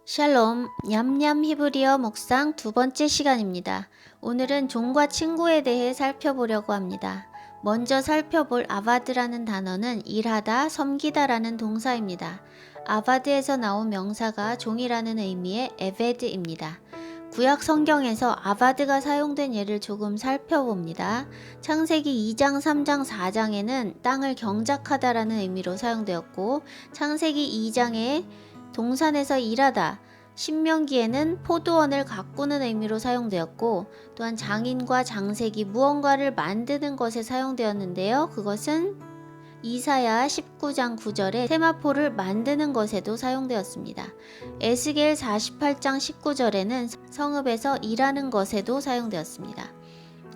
샬롬, 냠냠 히브리어 묵상 두 번째 시간입니다. 오늘은 종과 친구에 대해 살펴보려고 합니다. 먼저 살펴볼 아바드라는 단어는 일하다, 섬기다라는 동사입니다. 아바드에서 나온 명사가 종이라는 의미의 에베드입니다. 구약 성경에서 아바드가 사용된 예를 조금 살펴봅니다. 창세기 2장, 3장, 4장에는 땅을 경작하다라는 의미로 사용되었고, 창세기 2장에 동산에서 일하다, 신명기에는 포도원을 가꾸는 의미로 사용되었고, 또한 장인과 장색이 무언가를 만드는 것에 사용되었는데요. 그것은 이사야 19장 9절에 세마포를 만드는 것에도 사용되었습니다. 에스겔 48장 19절에는 성읍에서 일하는 것에도 사용되었습니다.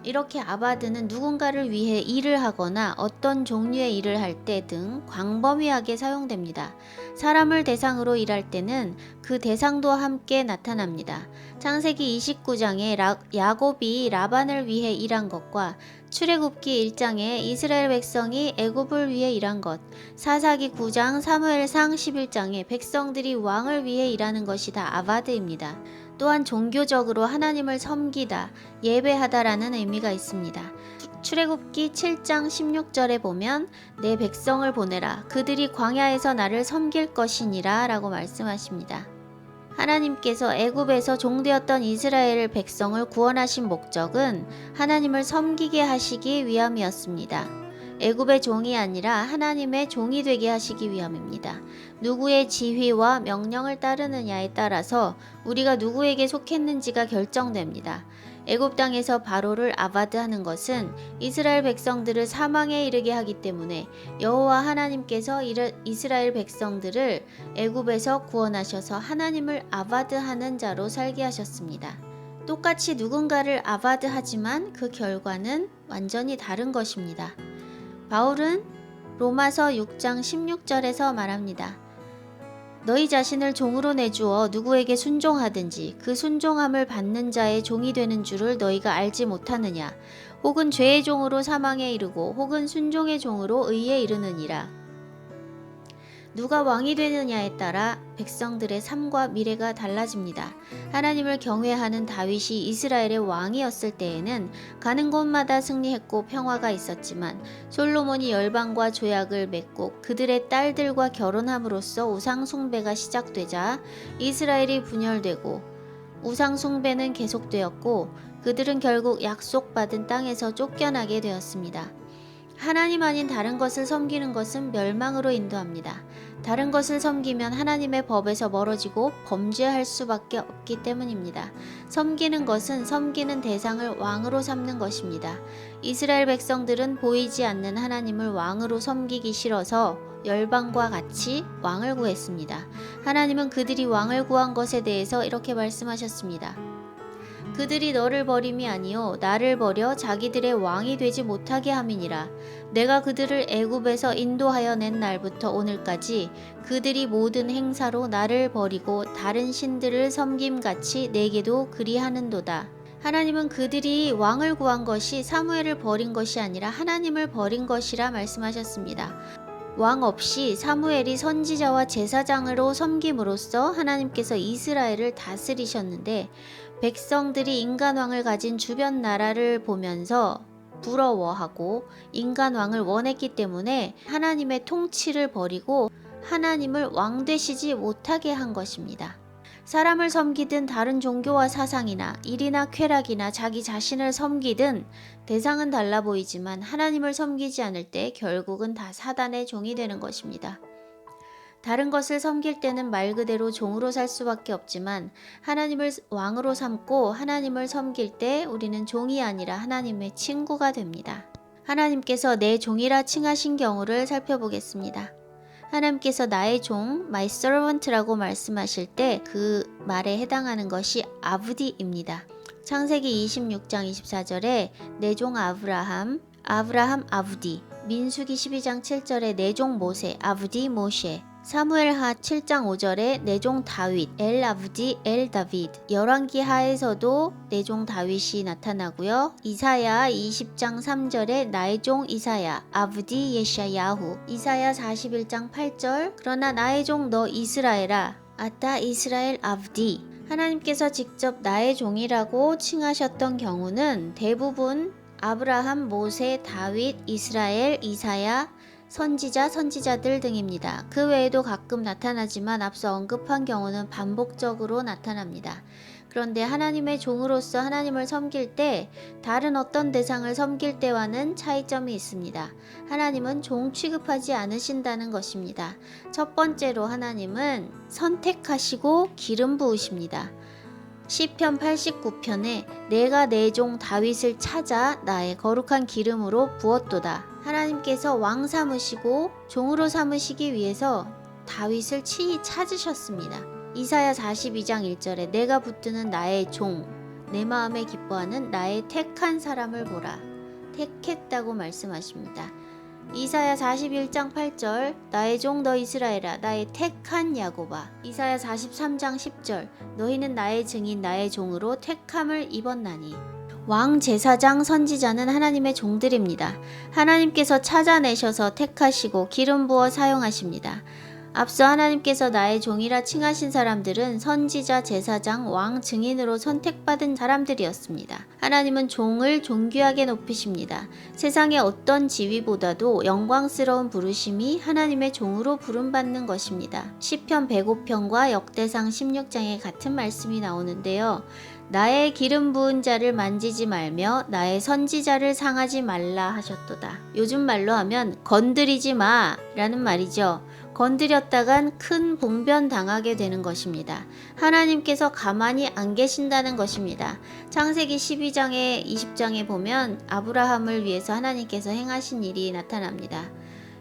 이렇게 아바드는 누군가를 위해 일을 하거나 어떤 종류의 일을 할 때 등 광범위하게 사용됩니다. 사람을 대상으로 일할 때는 그 대상도 함께 나타납니다. 창세기 29장에 야곱이 라반을 위해 일한 것과 출애굽기 1장에 이스라엘 백성이 애굽을 위해 일한 것, 사사기 9장, 사무엘상 11장에 백성들이 왕을 위해 일하는 것이 다 아바드입니다. 또한 종교적으로 하나님을 섬기다, 예배하다라는 의미가 있습니다. 출애굽기 7장 16절에 보면 내 백성을 보내라, 그들이 광야에서 나를 섬길 것이니라 라고 말씀하십니다. 하나님께서 애굽에서 종되었던 이스라엘 백성을 구원하신 목적은 하나님을 섬기게 하시기 위함이었습니다. 애굽의 종이 아니라 하나님의 종이 되게 하시기 위함입니다. 누구의 지휘와 명령을 따르느냐에 따라서 우리가 누구에게 속했는지가 결정됩니다. 애굽 땅에서 바로를 아바드하는 것은 이스라엘 백성들을 사망에 이르게 하기 때문에 여호와 하나님께서 이스라엘 백성들을 애굽에서 구원하셔서 하나님을 아바드하는 자로 살게 하셨습니다. 똑같이 누군가를 아바드하지만 그 결과는 완전히 다른 것입니다. 바울은 로마서 6장 16절에서 말합니다. 너희 자신을 종으로 내주어 누구에게 순종하든지 그 순종함을 받는 자의 종이 되는 줄을 너희가 알지 못하느냐. 혹은 죄의 종으로 사망에 이르고 혹은 순종의 종으로 의에 이르느니라. 누가 왕이 되느냐에 따라 백성들의 삶과 미래가 달라집니다. 하나님을 경외하는 다윗이 이스라엘의 왕이었을 때에는 가는 곳마다 승리했고 평화가 있었지만 솔로몬이 열방과 조약을 맺고 그들의 딸들과 결혼함으로써 우상숭배가 시작되자 이스라엘이 분열되고 우상숭배는 계속되었고 그들은 결국 약속받은 땅에서 쫓겨나게 되었습니다. 하나님 아닌 다른 것을 섬기는 것은 멸망으로 인도합니다. 다른 것을 섬기면 하나님의 법에서 멀어지고 범죄할 수밖에 없기 때문입니다. 섬기는 것은 섬기는 대상을 왕으로 삼는 것입니다. 이스라엘 백성들은 보이지 않는 하나님을 왕으로 섬기기 싫어서 열방과 같이 왕을 구했습니다. 하나님은 그들이 왕을 구한 것에 대해서 이렇게 말씀하셨습니다. 그들이 너를 버림이 아니요 나를 버려 자기들의 왕이 되지 못하게 함이니라. 내가 그들을 애굽에서 인도하여 낸 날부터 오늘까지 그들이 모든 행사로 나를 버리고 다른 신들을 섬김같이 내게도 그리하는도다. 하나님은 그들이 왕을 구한 것이 사무엘을 버린 것이 아니라 하나님을 버린 것이라 말씀하셨습니다. 왕 없이 사무엘이 선지자와 제사장으로 섬김으로써 하나님께서 이스라엘을 다스리셨는데 백성들이 인간왕을 가진 주변 나라를 보면서 부러워하고 인간왕을 원했기 때문에 하나님의 통치를 버리고 하나님을 왕 되시지 못하게 한 것입니다. 사람을 섬기든 다른 종교와 사상이나 일이나 쾌락이나 자기 자신을 섬기든 대상은 달라 보이지만 하나님을 섬기지 않을 때 결국은 다 사단의 종이 되는 것입니다. 다른 것을 섬길 때는 말 그대로 종으로 살 수밖에 없지만 하나님을 왕으로 삼고 하나님을 섬길 때 우리는 종이 아니라 하나님의 친구가 됩니다. 하나님께서 내 종이라 칭하신 경우를 살펴보겠습니다. 하나님께서 나의 종, my servant라고 말씀하실 때 그 말에 해당하는 것이 아브디입니다. 창세기 26장 24절에 내 종 아브라함 아브디, 민수기 12장 7절에 내 종 모세, 아브디 모셰, 사무엘하 7장 5절에 내 종 다윗, 엘 아브디 엘 다비드, 열왕기 하에서도 내 종 다윗이 나타나고요. 이사야 20장 3절에 나의 종 이사야, 아브디 예샤야후, 이사야 41장 8절 그러나 나의 종 너 이스라엘아, 아따 이스라엘 압디. 하나님께서 직접 나의 종이라고 칭하셨던 경우는 대부분 아브라함, 모세, 다윗, 이스라엘, 이사야, 선지자들 등입니다. 그 외에도 가끔 나타나지만 앞서 언급한 경우는 반복적으로 나타납니다. 그런데 하나님의 종으로서 하나님을 섬길 때 다른 어떤 대상을 섬길 때와는 차이점이 있습니다. 하나님은 종 취급하지 않으신다는 것입니다. 첫 번째로 하나님은 선택하시고 기름 부으십니다. 시편 89편에 내가 내 종 다윗을 찾아 나의 거룩한 기름으로 부었도다. 하나님께서 왕 삼으시고 종으로 삼으시기 위해서 다윗을 친히 찾으셨습니다. 이사야 42장 1절에 내가 붙드는 나의 종, 내 마음에 기뻐하는 나의 택한 사람을 보라. 택했다고 말씀하십니다. 이사야 41장 8절 나의 종 너 이스라엘아 나의 택한 야곱아. 이사야 43장 10절 너희는 나의 증인 나의 종으로 택함을 입었나니. 왕, 제사장, 선지자는 하나님의 종들입니다. 하나님께서 찾아내셔서 택하시고 기름 부어 사용하십니다. 앞서 하나님께서 나의 종이라 칭하신 사람들은 선지자, 제사장, 왕, 증인으로 선택받은 사람들이었습니다. 하나님은 종을 존귀하게 높이십니다. 세상의 어떤 지위보다도 영광스러운 부르심이 하나님의 종으로 부름받는 것입니다. 시편 105편과 역대상 16장에 같은 말씀이 나오는데요. 나의 기름 부은 자를 만지지 말며 나의 선지자를 상하지 말라 하셨도다. 요즘 말로 하면 건드리지 마 라는 말이죠. 건드렸다간 큰 봉변 당하게 되는 것입니다. 하나님께서 가만히 안 계신다는 것입니다. 창세기 12장에 20장에 보면 아브라함을 위해서 하나님께서 행하신 일이 나타납니다.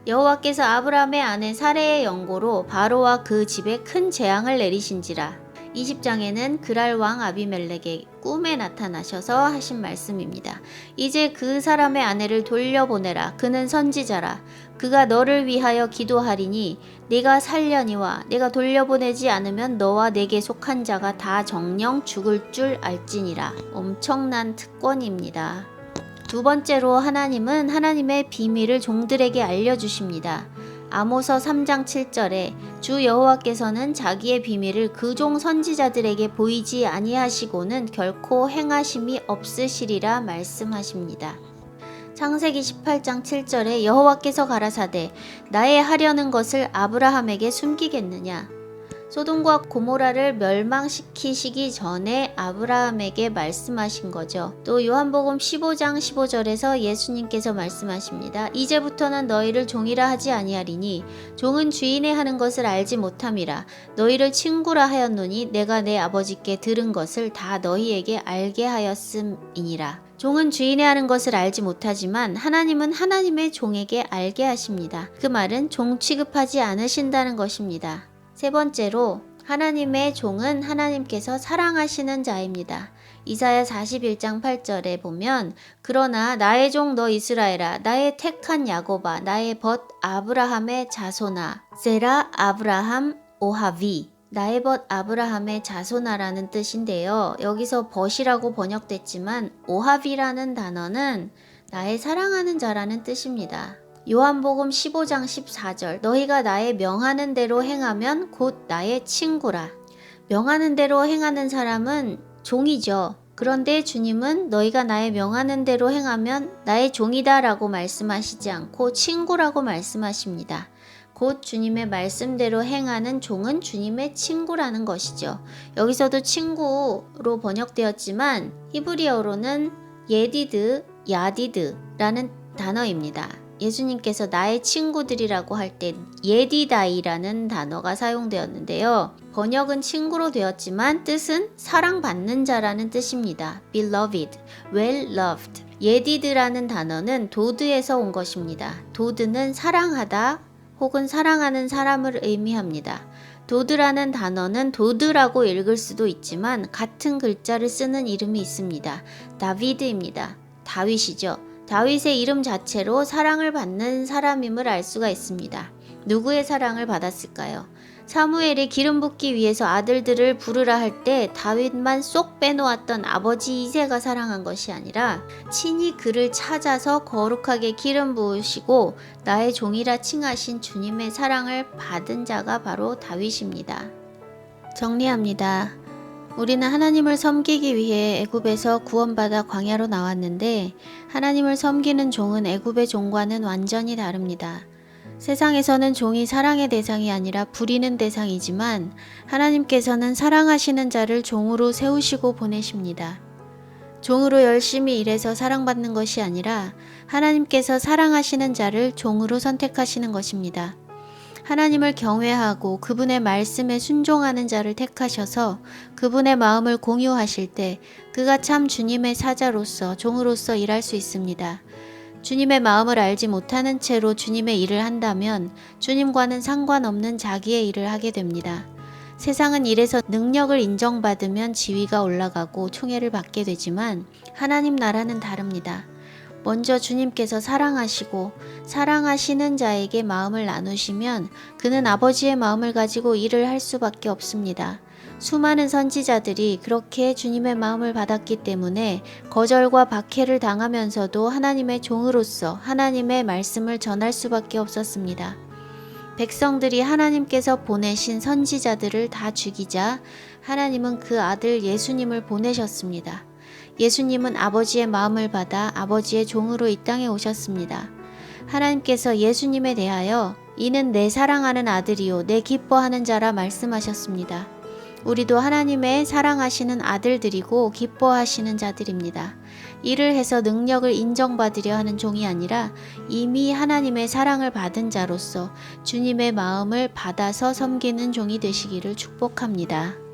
여호와께서 아브라함의 아내 사레의 연고로 바로와 그 집에 큰 재앙을 내리신지라. 20장에는 그랄 왕 아비멜렉의 꿈에 나타나셔서 하신 말씀입니다. 이제 그 사람의 아내를 돌려보내라. 그는 선지자라. 그가 너를 위하여 기도하리니 내가 살려니와 내가 돌려보내지 않으면 너와 내게 속한 자가 다 정령 죽을 줄 알지니라. 엄청난 특권입니다. 두 번째로 하나님은 하나님의 비밀을 종들에게 알려주십니다. 아모서 3장 7절에 주 여호와께서는 자기의 비밀을 그 종 선지자들에게 보이지 아니하시고는 결코 행하심이 없으시리라 말씀하십니다. 창세기 18장 7절에 여호와께서 가라사대 나의 하려는 것을 아브라함에게 숨기겠느냐. 소돔과 고모라를 멸망시키시기 전에 아브라함에게 말씀하신 거죠. 또 요한복음 15장 15절에서 예수님께서 말씀하십니다. 이제부터는 너희를 종이라 하지 아니하리니 종은 주인의 하는 것을 알지 못함이라. 너희를 친구라 하였노니 내가 내 아버지께 들은 것을 다 너희에게 알게 하였음이니라. 종은 주인의 하는 것을 알지 못하지만 하나님은 하나님의 종에게 알게 하십니다. 그 말은 종 취급하지 않으신다는 것입니다. 세 번째로 하나님의 종은 하나님께서 사랑하시는 자입니다. 이사야 41장 8절에 보면 그러나 나의 종 너 이스라엘아 나의 택한 야곱아 나의 벗 아브라함의 자손아 세라 아브라함 오하비. 나의 벗 아브라함의 자손아라는 뜻인데요. 여기서 벗이라고 번역됐지만 오하비라는 단어는 나의 사랑하는 자라는 뜻입니다. 요한복음 15장 14절 너희가 나의 명하는 대로 행하면 곧 나의 친구라. 명하는 대로 행하는 사람은 종이죠. 그런데 주님은 너희가 나의 명하는 대로 행하면 나의 종이다 라고 말씀하시지 않고 친구라고 말씀하십니다. 곧 주님의 말씀대로 행하는 종은 주님의 친구라는 것이죠. 여기서도 친구로 번역되었지만 히브리어로는 예디드, 야디드라는 단어입니다. 예수님께서 나의 친구들이라고 할 때 예디다이라는 단어가 사용되었는데요. 번역은 친구로 되었지만 뜻은 사랑받는 자라는 뜻입니다. beloved, well loved. 예디드라는 단어는 도드에서 온 것입니다. 도드는 사랑하다 혹은 사랑하는 사람을 의미합니다. 도드라는 단어는 도드라고 읽을 수도 있지만 같은 글자를 쓰는 이름이 있습니다. 다비드입니다. 다윗이죠. 다윗의 이름 자체로 사랑을 받는 사람임을 알 수가 있습니다. 누구의 사랑을 받았을까요? 사무엘이 기름 붓기 위해서 아들들을 부르라 할 때 다윗만 쏙 빼놓았던 아버지 이새가 사랑한 것이 아니라 친히 그를 찾아서 거룩하게 기름 부으시고 나의 종이라 칭하신 주님의 사랑을 받은 자가 바로 다윗입니다. 정리합니다. 우리는 하나님을 섬기기 위해 애굽에서 구원받아 광야로 나왔는데 하나님을 섬기는 종은 애굽의 종과는 완전히 다릅니다. 세상에서는 종이 사랑의 대상이 아니라 부리는 대상이지만 하나님께서는 사랑하시는 자를 종으로 세우시고 보내십니다. 종으로 열심히 일해서 사랑받는 것이 아니라 하나님께서 사랑하시는 자를 종으로 선택하시는 것입니다. 하나님을 경외하고 그분의 말씀에 순종하는 자를 택하셔서 그분의 마음을 공유하실 때 그가 참 주님의 사자로서 종으로서 일할 수 있습니다. 주님의 마음을 알지 못하는 채로 주님의 일을 한다면 주님과는 상관없는 자기의 일을 하게 됩니다. 세상은 일에서 능력을 인정받으면 지위가 올라가고 총애를 받게 되지만 하나님 나라는 다릅니다. 먼저 주님께서 사랑하시고 사랑하시는 자에게 마음을 나누시면 그는 아버지의 마음을 가지고 일을 할 수밖에 없습니다. 수많은 선지자들이 그렇게 주님의 마음을 받았기 때문에 거절과 박해를 당하면서도 하나님의 종으로서 하나님의 말씀을 전할 수밖에 없었습니다. 백성들이 하나님께서 보내신 선지자들을 다 죽이자 하나님은 그 아들 예수님을 보내셨습니다. 예수님은 아버지의 마음을 받아 아버지의 종으로 이 땅에 오셨습니다. 하나님께서 예수님에 대하여 이는 내 사랑하는 아들이요 내 기뻐하는 자라 말씀하셨습니다. 우리도 하나님의 사랑하시는 아들들이고 기뻐하시는 자들입니다. 일을 해서 능력을 인정받으려 하는 종이 아니라 이미 하나님의 사랑을 받은 자로서 주님의 마음을 받아서 섬기는 종이 되시기를 축복합니다.